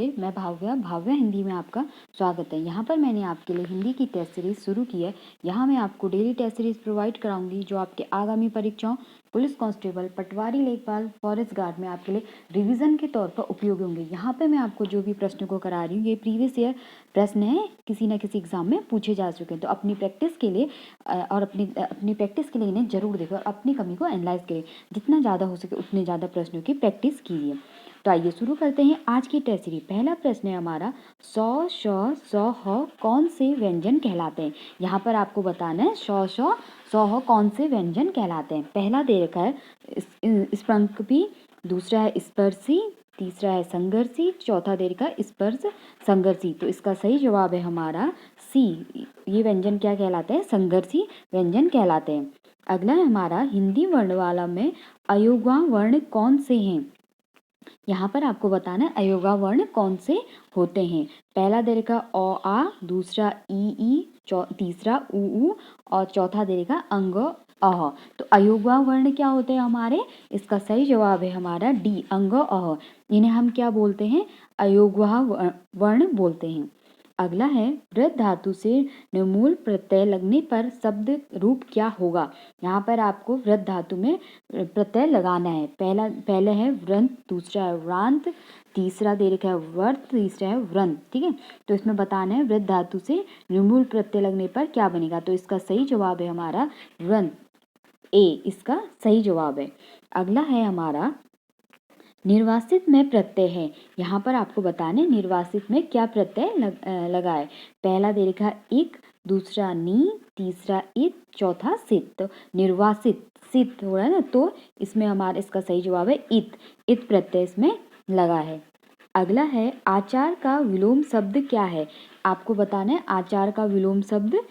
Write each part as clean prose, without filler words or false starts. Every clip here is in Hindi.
होंगे। मैं भाव्या हिंदी में आपका स्वागत है। यहाँ पर मैंने आपके लिए हिंदी की टेस्ट सीरीज शुरू की है। यहाँ मैं आपको डेली टेस्ट सीरीज प्रोवाइड कराऊंगी जो आपके आगामी परीक्षाओं पुलिस कांस्टेबल, पटवारी, लेखपाल, फॉरेस्ट गार्ड में आपके लिए रिवीजन के तौर पर उपयोगी होंगे। यहाँ पर मैं आपको जो भी प्रश्न को करा रही हूँ ये प्रीवियस ईयर प्रश्न है, किसी न किसी एग्जाम में पूछे जा चुके हैं। तो अपनी प्रैक्टिस के लिए अपनी प्रैक्टिस के लिए इन्हें जरूर देखें और अपनी कमी को एनालाइज करें। जितना ज़्यादा हो सके उतने ज़्यादा प्रश्नों की प्रैक्टिस कीजिए। तो आइए शुरू करते हैं आज की टेस्ट सीरीज। पहला प्रश्न है हमारा, सौ, श, सौ, ह कौन से व्यंजन कहलाते हैं। यहाँ पर आपको बताना है सौ, श, सौ, ह कौन से व्यंजन कहलाते हैं। पहला दे रखा है स्पंकपी, दूसरा है स्पर्शी, तीसरा है संघर्षी, चौथा दे रखा है स्पर्श संघर्षी। तो इसका सही जवाब है हमारा सी। ये व्यंजन क्या कहलाते हैं? संघर्षी व्यंजन कहलाते हैं। अगला है हमारा, हिंदी वर्णमाला में अयोगा वर्ण कौन से हैं। यहाँ पर आपको बताना है अयोगा वर्ण कौन से होते हैं। पहला दे रखा अ आ, दूसरा ई, तीसरा उ और चौथा दे रखा अंग अह। तो अयोगा वर्ण क्या होते हैं हमारे? इसका सही जवाब है हमारा डी, अंग अह। इन्हें हम क्या बोलते हैं? अयोगा वर्ण बोलते हैं। अगला है, वृद्ध धातु से निर्मूल प्रत्यय लगने पर शब्द रूप क्या होगा। यहाँ पर आपको वृद्ध धातु में प्रत्यय लगाना है। पहले है व्रंत, दूसरा है व्रांत, तीसरा दे रखा है वर्त, तीसरा है व्रंत। ठीक है, तो इसमें बताना है वृद्ध धातु से निर्मूल प्रत्यय लगने पर क्या बनेगा। तो इसका सही जवाब है हमारा व्रंत, ए इसका सही जवाब है। अगला है हमारा, निर्वासित में प्रत्यय है। यहाँ पर आपको बताने निर्वासित में क्या प्रत्यय लगाए। पहला दे रखा इक, दूसरा नी, तीसरा इत, चौथा सित। तो निर्वासित सित हो रहा है ना, तो इसमें हमारा इसका सही जवाब है इत प्रत्यय इसमें लगा है। अगला है, आचार का विलोम शब्द क्या है। आपको बताना है आचार का विलोम शब्द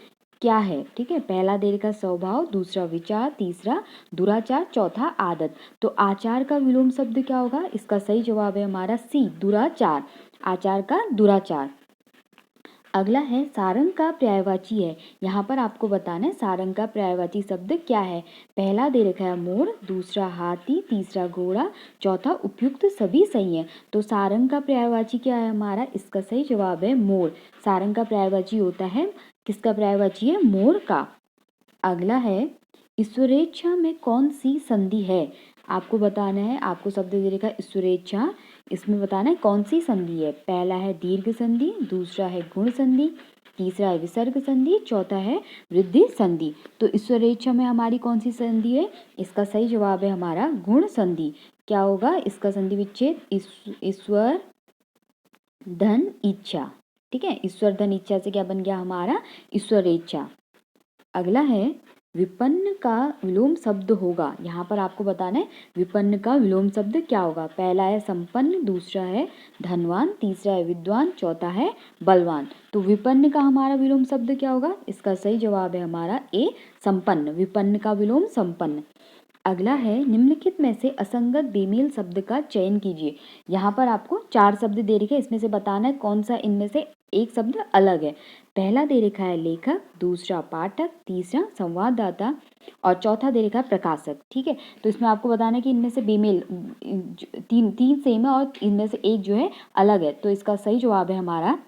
क्या है। ठीक है, पहला दे रखा स्वभाव, दूसरा विचार, तीसरा दुराचार, चौथा आदत। तो आचार का विलोम शब्द क्या होगा? इसका सही जवाब है हमारा सी, दुराचार, आचार का दुराचार। अगला है, सारंग का पर्यायवाची है। यहाँ पर आपको बताना है सारंग का पर्यायवाची शब्द क्या है। पहला दे रखा है मोर, दूसरा हाथी, तीसरा घोड़ा, चौथा उपयुक्त, सभी सही है। तो सारंग का पर्यायवाची क्या है हमारा? इसका सही जवाब है मोर। सारंग का पर्यायवाची होता है, किसका पर्यायवाची है? मोर का। अगला है, ईश्वरेच्छा में कौन सी संधि है। आपको बताना है, आपको शब्द दे रखा है ईश्वरेच्छा, इसमें बताना है कौन सी संधि है। पहला है दीर्घ संधि, दूसरा है गुण संधि, तीसरा है विसर्ग संधि, चौथा है वृद्धि संधि। तो ईश्वरेच्छा में हमारी कौन सी संधि है? इसका सही जवाब है हमारा गुण संधि। क्या होगा इसका संधि विच्छेद? ईश्वर धन इच्छा। ठीक है, ईश्वर धन इच्छा से क्या बन गया हमारा? ईश्वरेच्छा। अगला है, विपन्न का विलोम शब्द होगा। यहाँ पर आपको बताना है विपन्न का विलोम शब्द क्या होगा। पहला है संपन्न, दूसरा है धनवान, तीसरा है विद्वान, चौथा है बलवान। तो विपन्न का हमारा विलोम शब्द क्या होगा? इसका सही जवाब है हमारा ए, संपन्न। विपन्न का विलोम संपन्न। अगला है, निम्नलिखित में से असंगत बेमेल शब्द का चयन कीजिए। यहाँ पर आपको 4 शब्द दे रखे हैं, इसमें से बताना है कौन सा इनमें से एक शब्द अलग है। पहला दे रखा है लेखक, दूसरा पाठक, तीसरा संवाददाता और चौथा दे रखा है प्रकाशक। ठीक है, तो इसमें आपको बताना है कि इनमें से बेमेल तीन सेम है और इनमें से एक जो है अलग है। तो इसका सही जवाब है हमारा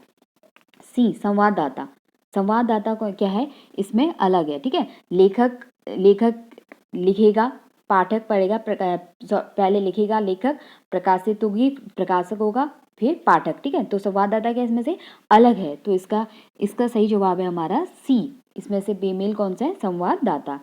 सी, संवाददाता। संवाददाता को क्या है? इसमें अलग है। ठीक है, लेखक लिखेगा, पाठक पढ़ेगा, पहले लिखेगा लेखक, प्रकाशित होगी प्रकाशक होगा, फिर पाठक। ठीक है, तो संवाददाता क्या इसमें से अलग है। तो इसका सही जवाब है हमारा सी। इसमें से बेमेल कौन सा है? संवाददाता।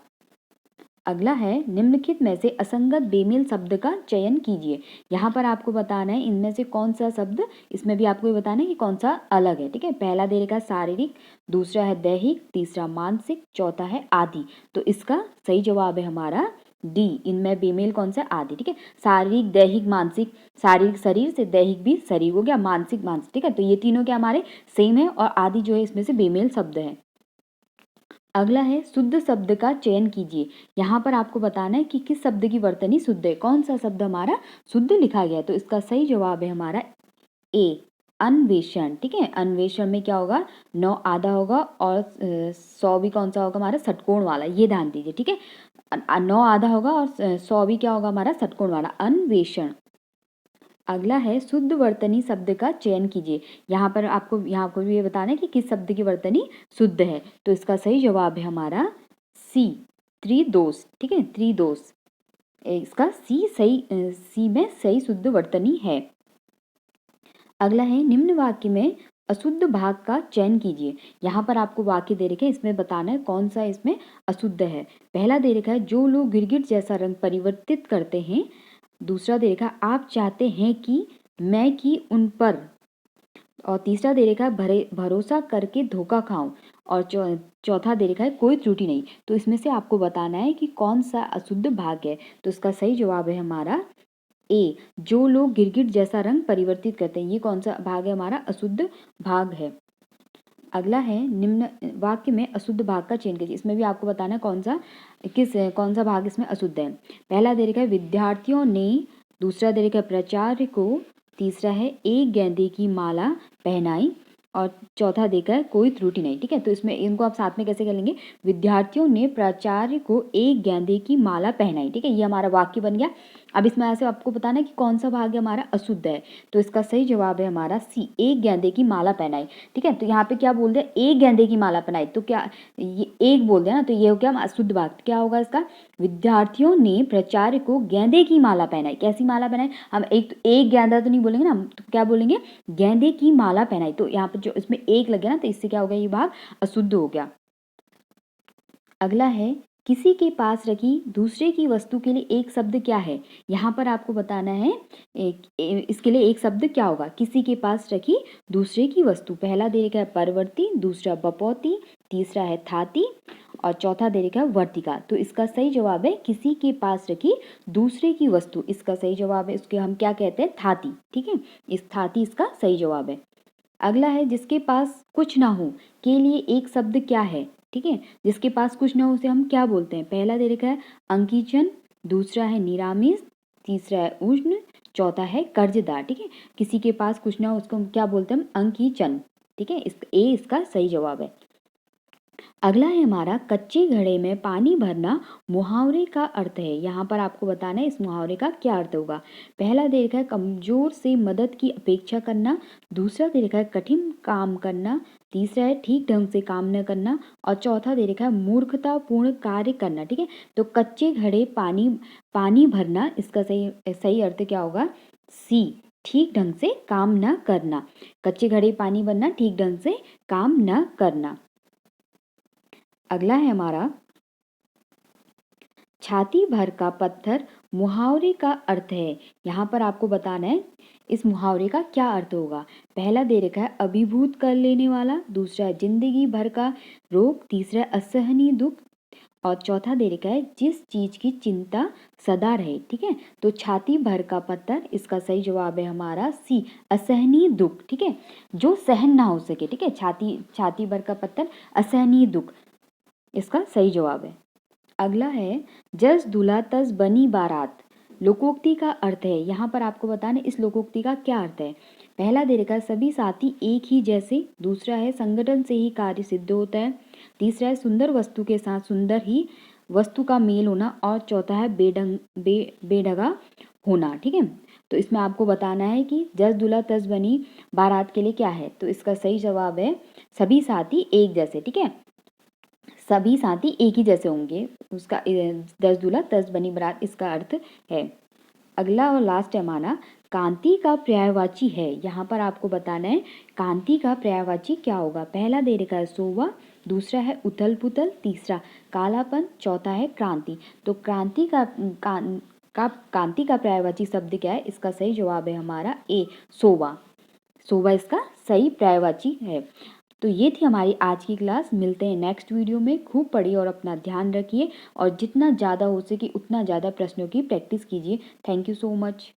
अगला है, निम्नलिखित में से असंगत बेमेल शब्द का चयन कीजिए। यहाँ पर आपको बताना है इनमें से कौन सा शब्द, इसमें भी आपको ये बताना है कि कौन सा अलग है। ठीक है, पहला दे रखा शारीरिक, दूसरा है दैहिक, तीसरा मानसिक, चौथा है आदि। तो इसका सही जवाब है हमारा डी, इनमें बेमेल कौन सा? आदि। ठीक है, शारीरिक, दैहिक, मानसिक, शारीरिक शरीर से दैहिक भी शरीर हो गया, मानसिक मानसिक। ठीक है, तो ये तीनों क्या हमारे सेम है और आदि जो है इसमें से बेमेल शब्द है। अगला है, शुद्ध शब्द का चयन कीजिए। यहाँ पर आपको बताना है कि किस शब्द की वर्तनी शुद्ध है, कौन सा शब्द हमारा शुद्ध लिखा गया है। तो इसका सही जवाब है हमारा ए, अन्वेषण। ठीक है, अन्वेषण में क्या होगा? 9 आधा होगा और 100 भी कौन सा होगा हमारा? षटकोण वाला। ये ध्यान दीजिए। ठीक है, 9 आधा होगा और 100 भी क्या होगा हमारा? षटकोण वाला, अन्वेषण। अगला है शुद्ध वर्तनी शब्द का चयन कीजिए। यहाँ पर आपको ये बताना है कि किस शब्द की वर्तनी शुद्ध है। तो इसका सही जवाब है हमारा सी, त्रिदोष। ठीक है, त्रिदोष इसका सी में सही शुद्ध वर्तनी है। अगला है निम्न वाक्य में अशुद्ध भाग का चयन कीजिए। यहाँ पर आपको वाक्य दे रखे हैं, इसमें बताना है कौन सा इसमें अशुद्ध है। पहला दे रखा है जो लोग गिरगिट जैसा रंग परिवर्तित करते हैं। दूसरा दे रखा है आप चाहते हैं कि मैं कि उन पर। और तीसरा दे रखा है भरोसा करके धोखा खाऊं। और चौथा दे रखा है कोई त्रुटि नहीं। तो इसमें से आपको बताना है कि कौन सा अशुद्ध भाग है। तो इसका सही जवाब है हमारा ए, जो लोग गिरगिट जैसा रंग परिवर्तित करते हैं। ये कौन सा भाग है, हमारा अशुद्ध भाग है। अगला है निम्न वाक्य में अशुद्ध भाग का चयन कीजिए। इसमें भी आपको बताना है कौन सा भाग इसमें अशुद्ध है। पहला दे रखा है विद्यार्थियों ने, दूसरा दे रखा है प्राचार्य को, तीसरा है एक गेंदे की माला पहनाई, और चौथा देखा है कोई त्रुटि नहीं। ठीक है, तो इसमें इनको आप साथ में कैसे कर लेंगे, विद्यार्थियों ने प्राचार्य को एक गेंदे की माला पहनाई। ठीक है, ये हमारा वाक्य बन गया। अब इसमें ऐसे आपको बताना है कि कौन सा भाग है हमारा अशुद्ध है। तो इसका सही जवाब है हमारा सी, एक गेंदे की माला पहनाई। ठीक है, तो यहाँ पे क्या बोल दिया, एक गेंदे की माला पहनाई, तो क्या ये एक बोल दिया ना, तो ये हो गया अशुद्ध भाग। क्या होगा इसका, विद्यार्थियों ने प्राचार्य को गेंदे की माला पहनाई। कैसी माला पहनाई, हम एक गेंदा तो नहीं बोलेंगे ना, तो क्या बोलेंगे, गेंदे की माला पहनाई। तो यहाँ पे जो इसमें एक लग गया ना, तो इससे क्या हो गया, ये भाग अशुद्ध हो गया। अगला है किसी के पास रखी दूसरे की वस्तु के लिए एक शब्द क्या है। यहाँ पर आपको बताना है इसके लिए एक शब्द क्या होगा। किसी के पास रखी दूसरे की वस्तु, पहला दे रखा है परवर्ती, दूसरा बपौती, तीसरा है थाती, और चौथा दे रखा है वर्तिका। तो इसका सही जवाब है किसी के पास रखी दूसरे की वस्तु। इसका सही जवाब है, इसके हम क्या कहते हैं, थाती। ठीक है, इस थाती इसका सही जवाब है। अगला है जिसके पास कुछ ना हो के लिए एक शब्द क्या है। ठीक है, जिसके पास कुछ ना हो उसे हम क्या बोलते हैं। पहला दे रखा है अंकीचन, दूसरा है निरामिष, तीसरा है उष्ण, चौथा है कर्जदार। ठीक है, किसी के पास कुछ ना हो उसको हम क्या बोलते हैं, अंकीचन। ठीक है, इसका सही जवाब है। अगला है हमारा कच्चे घड़े में पानी भरना मुहावरे का अर्थ है। यहाँ पर आपको बताना है इस मुहावरे का क्या अर्थ होगा। पहला दे रखा है कमजोर से मदद की अपेक्षा करना, दूसरा दे रखा है कठिन काम करना, तीसरा है ठीक ढंग से काम न करना, और चौथा दे रखा है मूर्खतापूर्ण कार्य करना। ठीक है, तो कच्चे घड़े पानी भरना, इसका सही अर्थ क्या होगा, सी, ठीक ढंग से काम न करना। कच्चे घड़े पानी भरना, ठीक ढंग से काम न करना। अगला है हमारा छाती भर का पत्थर मुहावरे का अर्थ है। यहाँ पर आपको बताना है इस मुहावरे का क्या अर्थ होगा। पहला दे रखा है अभिभूत कर लेने वाला, दूसरा है जिंदगी भर का रोग, तीसरा है असहनीय दुख, और चौथा दे रखा है जिस चीज की चिंता सदा रहे। ठीक है, तो छाती भर का पत्थर, इसका सही जवाब है हमारा सी, असहनीय दुख। ठीक है, जो सहन ना हो सके। ठीक है, छाती भर का पत्थर, असहनीय दुख, इसका सही जवाब है। अगला है जस दूल्हा तस बनी बारात, लोकोक्ति का अर्थ है। यहाँ पर आपको बताना इस लोकोक्ति का क्या अर्थ है। पहला दे रखा है सभी साथी एक ही जैसे, दूसरा है संगठन से ही कार्य सिद्ध होता है, तीसरा है सुंदर वस्तु के साथ सुंदर ही वस्तु का मेल होना, और चौथा है बेढंगा होना। ठीक है, तो इसमें आपको बताना है कि जस दूल्हा तस बनी बारात के लिए क्या है। तो इसका सही जवाब है सभी साथी एक जैसे। ठीक है, सभी साथी एक ही जैसे होंगे, उसका दस दूल्हा दस बनी बारात, इसका अर्थ है। अगला और लास्ट है हमारा कांति का पर्यायवाची है। यहाँ पर आपको बताना है कांति का पर्यायवाची क्या होगा। पहला दे रखा है सोवा, दूसरा है उथल पुथल, तीसरा कालापन, चौथा है क्रांति। तो कांति का पर्यायवाची शब्द क्या है, इसका सही जवाब है हमारा ए, सोवा। सोवा इसका सही पर्यायवाची है। तो ये थी हमारी आज की क्लास। मिलते हैं नेक्स्ट वीडियो में। खूब पढ़िए और अपना ध्यान रखिए, और जितना ज़्यादा हो सके उतना ज़्यादा प्रश्नों की प्रैक्टिस कीजिए। Thank you so much.